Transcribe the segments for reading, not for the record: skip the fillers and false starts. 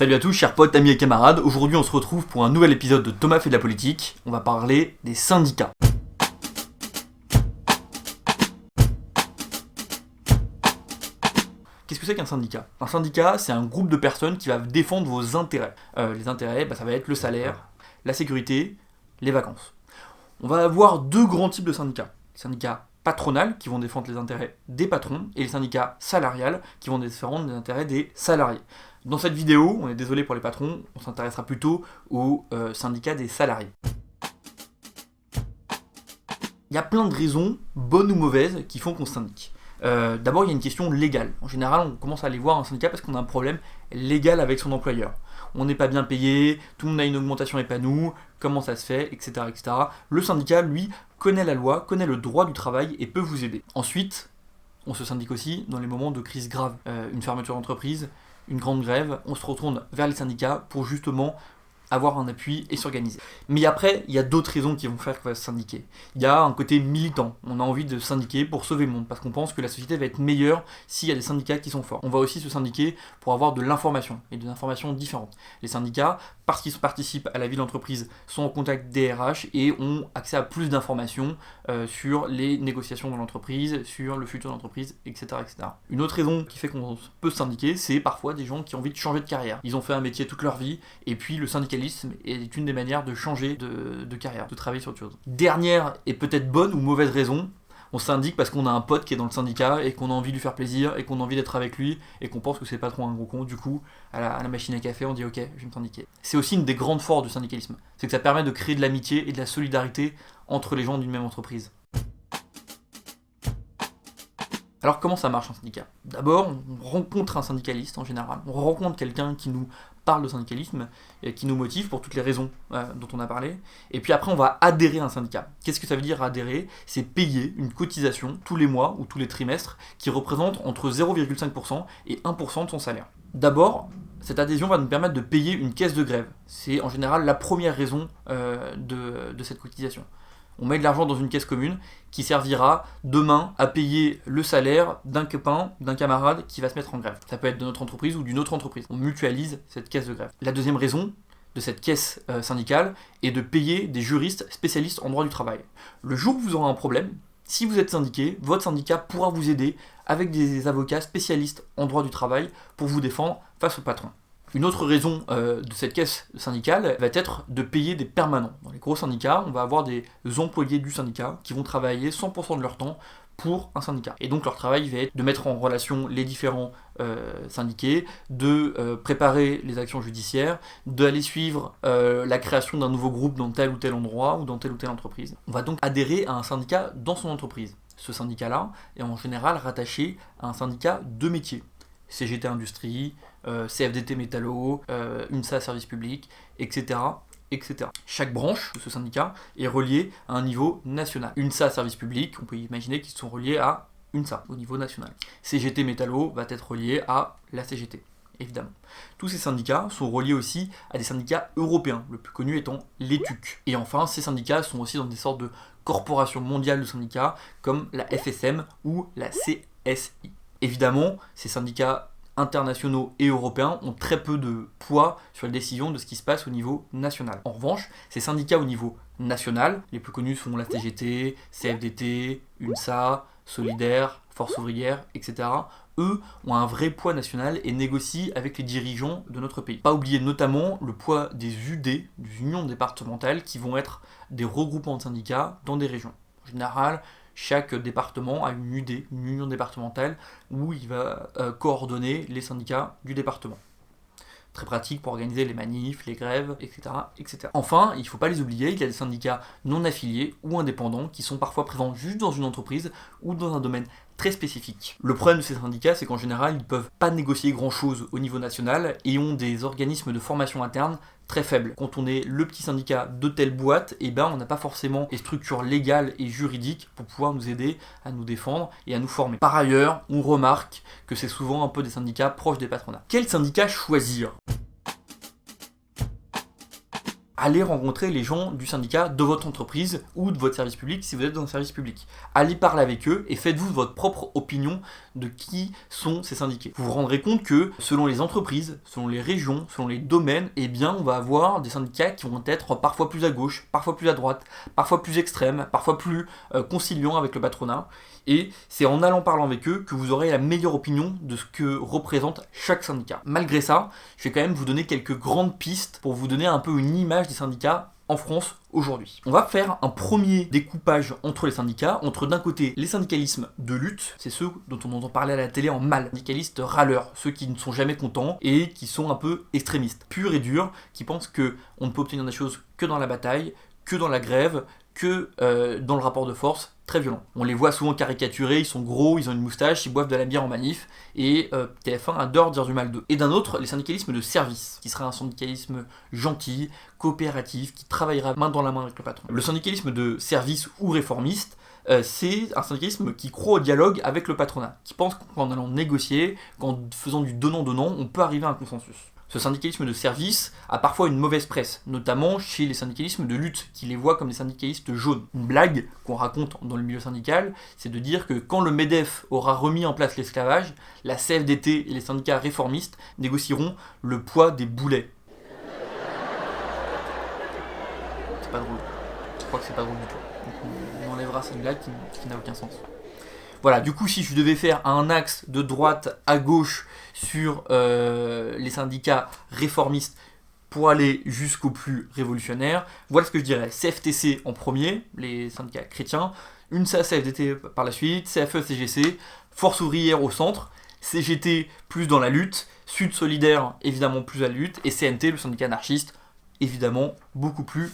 Salut à tous, chers potes, amis et camarades. Aujourd'hui, on se retrouve pour un nouvel épisode de Thomas fait de la politique. On va parler des syndicats. Qu'est-ce que c'est qu'un syndicat ? Un syndicat, c'est un groupe de personnes qui va défendre vos intérêts. Les intérêts, ça va être le salaire, la sécurité, les vacances. On va avoir deux grands types de syndicats. Les syndicats patronales, qui vont défendre les intérêts des patrons, et les syndicats salariales, qui vont défendre les intérêts des salariés. Dans cette vidéo, on est désolé pour les patrons, on s'intéressera plutôt aux syndicats des salariés. Il y a plein de raisons, bonnes ou mauvaises, qui font qu'on syndique. D'abord, il y a une question légale. En général, on commence à aller voir un syndicat parce qu'on a un problème légal avec son employeur. On n'est pas bien payé, tout le monde a une augmentation et pas nous, comment ça se fait, etc., etc. Le syndicat, lui, connaît la loi, connaît le droit du travail et peut vous aider. Ensuite, on se syndique aussi dans les moments de crise grave. Une fermeture d'entreprise, une grande grève, on se retourne vers les syndicats pour justement avoir un appui et s'organiser. Mais après, il y a d'autres raisons qui vont faire qu'on va se syndiquer. Il y a un côté militant. On a envie de syndiquer pour sauver le monde, parce qu'on pense que la société va être meilleure s'il y a des syndicats qui sont forts. On va aussi se syndiquer pour avoir de l'information, et de l'information différente. Les syndicats, parce qu'ils participent à la vie de l'entreprise, sont en contact des RH et ont accès à plus d'informations sur les négociations dans l'entreprise, sur le futur de l'entreprise, etc., etc. Une autre raison qui fait qu'on peut se syndiquer, c'est parfois des gens qui ont envie de changer de carrière. Ils ont fait un métier toute leur vie, et puis le syndicalisme est une des manières de changer de carrière, de travailler sur autre chose. Dernière et peut-être bonne ou mauvaise raison, on syndique parce qu'on a un pote qui est dans le syndicat et qu'on a envie de lui faire plaisir et qu'on a envie d'être avec lui et qu'on pense que c'est pas trop un gros con. Du coup, à la machine à café, on dit ok, je vais me syndiquer. C'est aussi une des grandes forces du syndicalisme, c'est que ça permet de créer de l'amitié et de la solidarité entre les gens d'une même entreprise. Alors comment ça marche un syndicat ? D'abord, on rencontre un syndicaliste en général, on rencontre quelqu'un qui nous parle de syndicalisme et qui nous motive pour toutes les raisons dont on a parlé, et puis après on va adhérer à un syndicat. Qu'est-ce que ça veut dire adhérer ? C'est payer une cotisation tous les mois ou tous les trimestres qui représente entre 0,5% et 1% de son salaire. D'abord, cette adhésion va nous permettre de payer une caisse de grève. C'est en général la première raison de cette cotisation. On met de l'argent dans une caisse commune qui servira demain à payer le salaire d'un copain, d'un camarade qui va se mettre en grève. Ça peut être de notre entreprise ou d'une autre entreprise. On mutualise cette caisse de grève. La deuxième raison de cette caisse syndicale est de payer des juristes spécialistes en droit du travail. Le jour où vous aurez un problème, si vous êtes syndiqué, votre syndicat pourra vous aider avec des avocats spécialistes en droit du travail pour vous défendre face au patron. Une autre raison de cette caisse syndicale va être de payer des permanents. Dans les gros syndicats, on va avoir des employés du syndicat qui vont travailler 100% de leur temps pour un syndicat. Et donc leur travail va être de mettre en relation les différents syndiqués, de préparer les actions judiciaires, d'aller suivre la création d'un nouveau groupe dans tel ou tel endroit ou dans telle ou telle entreprise. On va donc adhérer à un syndicat dans son entreprise. Ce syndicat-là est en général rattaché à un syndicat de métier. CGT Industrie, CFDT Métallo, UNSA Service Public, etc., etc. Chaque branche de ce syndicat est reliée à un niveau national. UNSA Service Public, on peut imaginer qu'ils sont reliés à UNSA au niveau national. CGT Métallo va être relié à la CGT, évidemment. Tous ces syndicats sont reliés aussi à des syndicats européens, le plus connu étant l'ETUC. Et enfin, ces syndicats sont aussi dans des sortes de corporations mondiales de syndicats comme la FSM ou la CSI. Évidemment, ces syndicats internationaux et européens ont très peu de poids sur les décisions de ce qui se passe au niveau national. En revanche, ces syndicats au niveau national, les plus connus sont la CGT, CFDT, UNSA, Solidaire, Force ouvrière, etc., eux ont un vrai poids national et négocient avec les dirigeants de notre pays. Pas oublier notamment le poids des UD, des unions départementales, qui vont être des regroupements de syndicats dans des régions. En général, chaque département a une UD, une union départementale, où il va coordonner les syndicats du département. Très pratique pour organiser les manifs, les grèves, etc., etc. Enfin, il ne faut pas les oublier, il y a des syndicats non affiliés ou indépendants qui sont parfois présents juste dans une entreprise ou dans un domaine très spécifique. Le problème de ces syndicats, c'est qu'en général, ils ne peuvent pas négocier grand-chose au niveau national et ont des organismes de formation interne très faibles. Quand on est le petit syndicat de telle boîte, on n'a pas forcément les structures légales et juridiques pour pouvoir nous aider à nous défendre et à nous former. Par ailleurs, on remarque que c'est souvent un peu des syndicats proches des patronats. Quel syndicat choisir ? allez rencontrer les gens du syndicat de votre entreprise ou de votre service public si vous êtes dans un service public. Allez parler avec eux et faites-vous votre propre opinion de qui sont ces syndiqués. Vous vous rendrez compte que selon les entreprises, selon les régions, selon les domaines, eh bien on va avoir des syndicats qui vont être parfois plus à gauche, parfois plus à droite, parfois plus extrêmes, parfois plus conciliants avec le patronat. Et c'est en allant parler avec eux que vous aurez la meilleure opinion de ce que représente chaque syndicat. Malgré ça, je vais quand même vous donner quelques grandes pistes pour vous donner un peu une image des syndicats en France aujourd'hui. On va faire un premier découpage entre les syndicats, entre d'un côté les syndicalismes de lutte, c'est ceux dont on entend parler à la télé en mal, syndicalistes râleurs, ceux qui ne sont jamais contents et qui sont un peu extrémistes, purs et durs, qui pensent que on ne peut obtenir des choses que dans la bataille, que dans la grève, que dans le rapport de force très violent. On les voit souvent caricaturés, ils sont gros, ils ont une moustache, ils boivent de la bière en manif, et TF1 adore dire du mal d'eux. Et d'un autre, les syndicalismes de service, qui serait un syndicalisme gentil, coopératif, qui travaillera main dans la main avec le patron. Le syndicalisme de service ou réformiste, c'est un syndicalisme qui croit au dialogue avec le patronat, qui pense qu'en allant négocier, qu'en faisant du donnant-donnant, on peut arriver à un consensus. Ce syndicalisme de service a parfois une mauvaise presse, notamment chez les syndicalismes de lutte, qui les voient comme des syndicalistes jaunes. Une blague qu'on raconte dans le milieu syndical, c'est de dire que quand le MEDEF aura remis en place l'esclavage, la CFDT et les syndicats réformistes négocieront le poids des boulets. C'est pas drôle. Je crois que c'est pas drôle du tout. Donc on enlèvera cette blague qui n'a aucun sens. Voilà, du coup, si je devais faire un axe de droite à gauche sur les syndicats réformistes pour aller jusqu'au plus révolutionnaire, voilà ce que je dirais. CFTC en premier, les syndicats chrétiens, UNSA, CFDT par la suite, CFE, CGC, Force ouvrière au centre, CGT plus dans la lutte, Sud solidaire évidemment plus à la lutte, et CNT, le syndicat anarchiste, évidemment beaucoup plus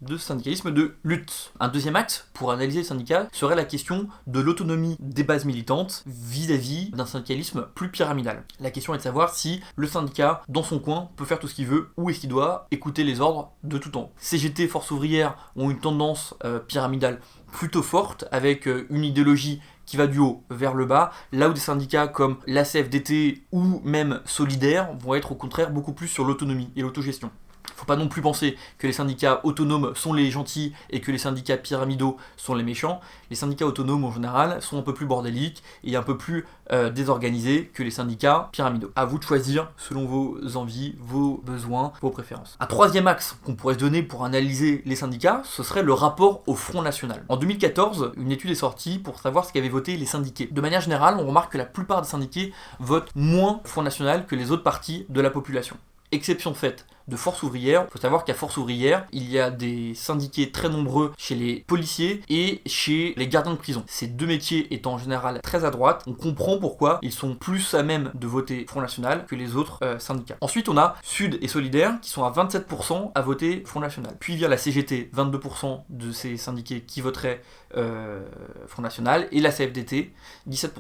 de syndicalisme de lutte. Un deuxième axe pour analyser les syndicats serait la question de l'autonomie des bases militantes vis-à-vis d'un syndicalisme plus pyramidal. La question est de savoir si le syndicat, dans son coin, peut faire tout ce qu'il veut ou est-ce qu'il doit écouter les ordres de tout temps. CGT, Force ouvrière ont une tendance pyramidale plutôt forte avec une idéologie qui va du haut vers le bas, là où des syndicats comme la CFDT ou même Solidaire vont être au contraire beaucoup plus sur l'autonomie et l'autogestion. Faut pas non plus penser que les syndicats autonomes sont les gentils et que les syndicats pyramidaux sont les méchants. Les syndicats autonomes en général sont un peu plus bordéliques et un peu plus désorganisés que les syndicats pyramidaux. À vous de choisir selon vos envies, vos besoins, vos préférences. Un troisième axe qu'on pourrait se donner pour analyser les syndicats, ce serait le rapport au Front National. En 2014, une étude est sortie pour savoir ce qu'avaient voté les syndiqués. De manière générale, on remarque que la plupart des syndiqués votent moins Front National que les autres parties de la population. Exception faite de Force ouvrière, il faut savoir qu'à Force ouvrière, il y a des syndiqués très nombreux chez les policiers et chez les gardiens de prison. Ces deux métiers étant en général très à droite, on comprend pourquoi ils sont plus à même de voter Front National que les autres syndicats. Ensuite, on a Sud et Solidaire qui sont à 27% à voter Front National. Puis via la CGT, 22% de ces syndiqués qui voteraient Front National et la CFDT, 17%.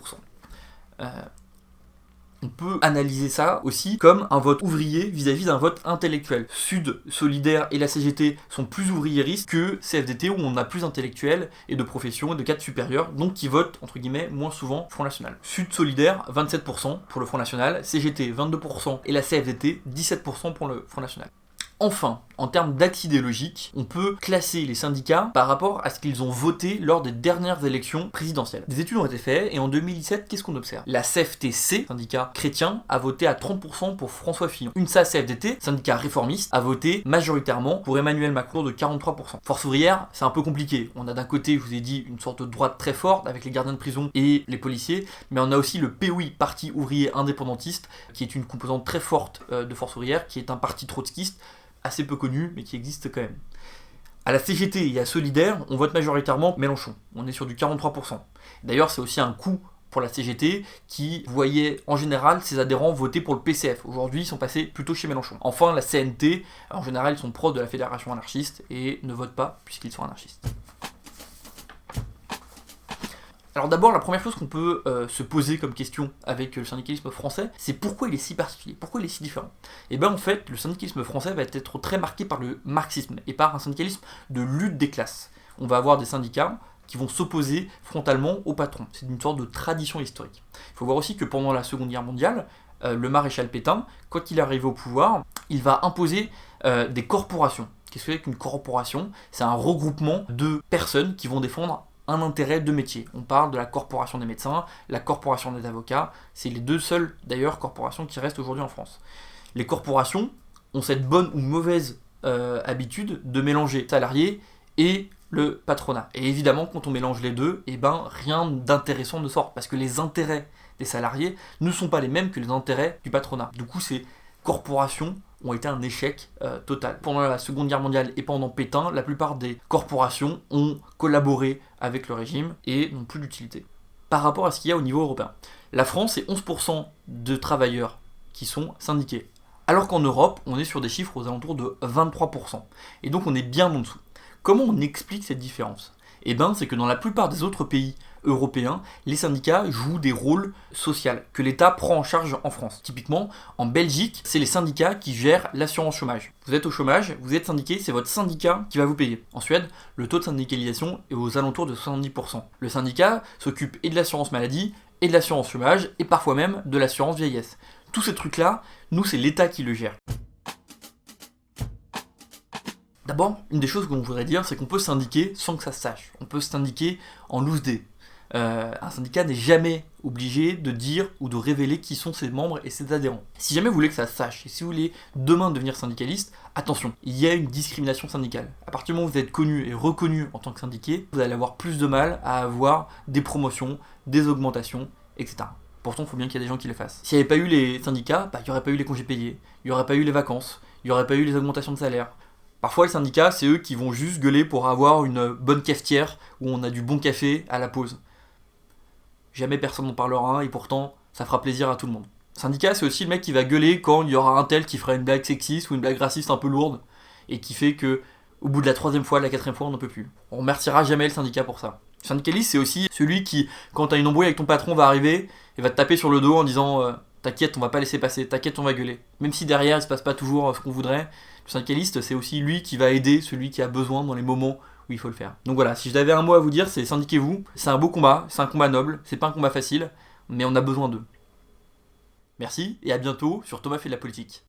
On peut analyser ça aussi comme un vote ouvrier vis-à-vis d'un vote intellectuel. Sud, Solidaire et la CGT sont plus ouvriéristes que CFDT où on a plus d'intellectuels et de professions et de cadres supérieurs, donc qui votent entre guillemets moins souvent Front National. Sud Solidaire, 27% pour le Front National, CGT 22% et la CFDT 17% pour le Front National. Enfin, en termes d'axe idéologique, on peut classer les syndicats par rapport à ce qu'ils ont voté lors des dernières élections présidentielles. Des études ont été faites et en 2017, qu'est-ce qu'on observe ? La CFTC, syndicat chrétien, a voté à 30% pour François Fillon. UNSA CFDT, syndicat réformiste, a voté majoritairement pour Emmanuel Macron de 43%. Force ouvrière, c'est un peu compliqué. On a d'un côté, je vous ai dit, une sorte de droite très forte avec les gardiens de prison et les policiers, mais on a aussi le POI, Parti ouvrier indépendantiste, qui est une composante très forte de Force ouvrière, qui est un parti trotskiste, assez peu connu, mais qui existe quand même. À la CGT et à Solidaire, on vote majoritairement Mélenchon. On est sur du 43%. D'ailleurs, c'est aussi un coup pour la CGT qui voyait en général ses adhérents voter pour le PCF. Aujourd'hui, ils sont passés plutôt chez Mélenchon. Enfin, la CNT, en général, ils sont proches de la Fédération anarchiste et ne votent pas puisqu'ils sont anarchistes. Alors d'abord, la première chose qu'on peut se poser comme question avec le syndicalisme français, c'est pourquoi il est si particulier, pourquoi il est si différent. Et bien en fait, le syndicalisme français va être très marqué par le marxisme et par un syndicalisme de lutte des classes. On va avoir des syndicats qui vont s'opposer frontalement au patron. C'est une sorte de tradition historique. Il faut voir aussi que pendant la Seconde Guerre mondiale, le maréchal Pétain, quand il arrive au pouvoir, il va imposer des corporations. Qu'est-ce que c'est qu'une corporation? C'est un regroupement de personnes qui vont défendre un intérêt de métier. On parle de la corporation des médecins, la corporation des avocats, c'est les deux seules d'ailleurs corporations qui restent aujourd'hui en France. Les corporations ont cette bonne ou mauvaise habitude de mélanger salariés et le patronat. Et évidemment, quand on mélange les deux, rien d'intéressant ne sort, parce que les intérêts des salariés ne sont pas les mêmes que les intérêts du patronat. Du coup, ces corporations ont été un échec total. Pendant la Seconde Guerre mondiale et pendant Pétain, la plupart des corporations ont collaboré avec le régime et n'ont plus d'utilité. Par rapport à ce qu'il y a au niveau européen, la France, c'est 11% de travailleurs qui sont syndiqués. Alors qu'en Europe, on est sur des chiffres aux alentours de 23%. Et donc on est bien en dessous. Comment on explique cette différence ? C'est que dans la plupart des autres pays européens, les syndicats jouent des rôles sociaux que l'État prend en charge en France. Typiquement, en Belgique, c'est les syndicats qui gèrent l'assurance chômage. Vous êtes au chômage, vous êtes syndiqué, c'est votre syndicat qui va vous payer. En Suède, le taux de syndicalisation est aux alentours de 70%. Le syndicat s'occupe et de l'assurance maladie, et de l'assurance chômage, et parfois même de l'assurance vieillesse. Tous ces trucs-là, nous, c'est l'État qui le gère. D'abord, une des choses que l'on voudrait dire, c'est qu'on peut syndiquer sans que ça se sache. On peut syndiquer en loose day. Un syndicat n'est jamais obligé de dire ou de révéler qui sont ses membres et ses adhérents. Si jamais vous voulez que ça se sache, et si vous voulez demain devenir syndicaliste, attention, il y a une discrimination syndicale. À partir du moment où vous êtes connu et reconnu en tant que syndiqué, vous allez avoir plus de mal à avoir des promotions, des augmentations, etc. Pourtant, il faut bien qu'il y ait des gens qui les fassent. S'il n'y avait pas eu les syndicats, il n'y aurait pas eu les congés payés, il n'y aurait pas eu les vacances, il n'y aurait pas eu les augmentations de salaire. Parfois, les syndicats, c'est eux qui vont juste gueuler pour avoir une bonne cafetière où on a du bon café à la pause. Jamais personne n'en parlera et pourtant, ça fera plaisir à tout le monde. Syndicat, c'est aussi le mec qui va gueuler quand il y aura un tel qui fera une blague sexiste ou une blague raciste un peu lourde et qui fait que, au bout de la 3e fois, la 4e fois, on n'en peut plus. On remerciera jamais le syndicat pour ça. Le syndicaliste, c'est aussi celui qui, quand t'as une embrouille avec ton patron, va arriver et va te taper sur le dos en disant t'inquiète, on va pas laisser passer, t'inquiète, on va gueuler. Même si derrière, il se passe pas toujours ce qu'on voudrait, le syndicaliste, c'est aussi lui qui va aider celui qui a besoin dans les moments où il faut le faire. Donc voilà, si j'avais un mot à vous dire, c'est syndiquez-vous. C'est un beau combat, c'est un combat noble, c'est pas un combat facile, mais on a besoin d'eux. Merci et à bientôt sur Thomas fait de la politique.